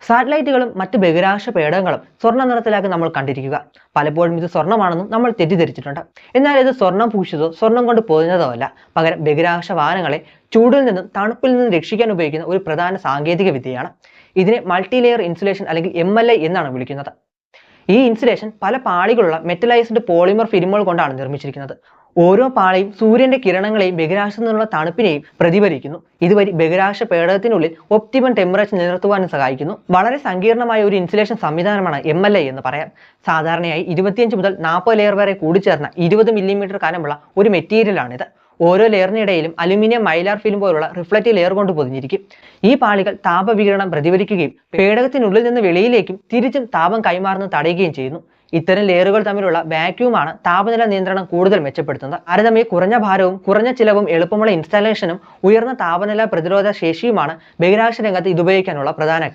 സാറ്റലൈറ്റുകളും മറ്റ് ബഹിരാകാശ പേടകങ്ങളും സ്വർണ്ണ നിറത്തിലാക്കി നമ്മൾ കണ്ടിരിക്കുക. പലപ്പോഴും ഇത് സ്വർണ്ണമാണെന്നും നമ്മൾ തെറ്റിദ്ധരിച്ചിട്ടുണ്ട്. എന്നാൽ ഇത് സ്വർണ്ണം പൂശിയതോ സ്വർണ്ണം കൊണ്ട് പൊതിഞ്ഞതോ അല്ല. പകരം ബഹിരാകാശ വാഹനങ്ങളെ ചൂടിൽ നിന്നും തണുപ്പിൽ നിന്നും രക്ഷിക്കാൻ ഉപയോഗിക്കുന്ന ഒരു പ്രധാന സാങ്കേതിക വിദ്യയാണ്. ഇതിനെ മൾട്ടി ലെയർ ഇൻസുലേഷൻ അല്ലെങ്കിൽ MLI എന്നാണ് വിളിക്കുന്നത്. ഈ ഇൻസുലേഷൻ പല പാളികളുള്ള മെറ്റലൈസ്ഡ് പോളിമർ ഫിലിമുകൾ കൊണ്ടാണ് നിർമ്മിച്ചിരിക്കുന്നത്. ഓരോ പാളിയും സൂര്യന്റെ കിരണങ്ങളെയും ബഹിരാകാശത്തു നിന്നുള്ള തണുപ്പിനെയും പ്രതിഫലിക്കുന്നു. ഇതുവഴി ബഹിരാകാശ പേടകത്തിനുള്ളിൽ ഒപ്റ്റിമം ടെമ്പറേച്ചർ നിലനിർത്തുവാനും സഹായിക്കുന്നു. വളരെ സങ്കീർണമായ ഒരു ഇൻസുലേഷൻ സംവിധാനമാണ് MLI എന്ന് പറയാം. സാധാരണയായി 25 മുതൽ 40 ലെയർ വരെ കൂടിച്ചേർന്ന 20 മില്ലിമീറ്റർ കനമുള്ള ഒരു മെറ്റീരിയലാണിത്. ഓരോ ലെയറിനിടയിലും അലുമിനിയം മൈലാർ ഫിലിം പോലുള്ള റിഫ്ലക്റ്റീവ് ലെയർ കൊണ്ട് പൊതിഞ്ഞിരിക്കും. ഈ പാളികൾ താപവികിരണം പ്രതിഫലിക്കുകയും പേടകത്തിനുള്ളിൽ നിന്ന് വെളിയിലേക്കും തിരിച്ചും താപം കൈമാറുന്നത് തടയുകയും ചെയ്യുന്നു. ഇത്തരം ലെയറുകൾ തമ്മിലുള്ള വാക്യൂമാണ് താപനില നിയന്ത്രണം കൂടുതൽ മെച്ചപ്പെടുത്തുന്നത്. താരതമ്യേന കുറഞ്ഞ ഭാരവും കുറഞ്ഞ ചിലവും എളുപ്പമുള്ള ഇൻസ്റ്റാളേഷനും ഉയർന്ന താപനില പ്രതിരോധ ശേഷിയുമാണ് ബഹിരാകാശ രംഗത്ത് ഇത് ഉപയോഗിക്കാനുള്ള പ്രധാന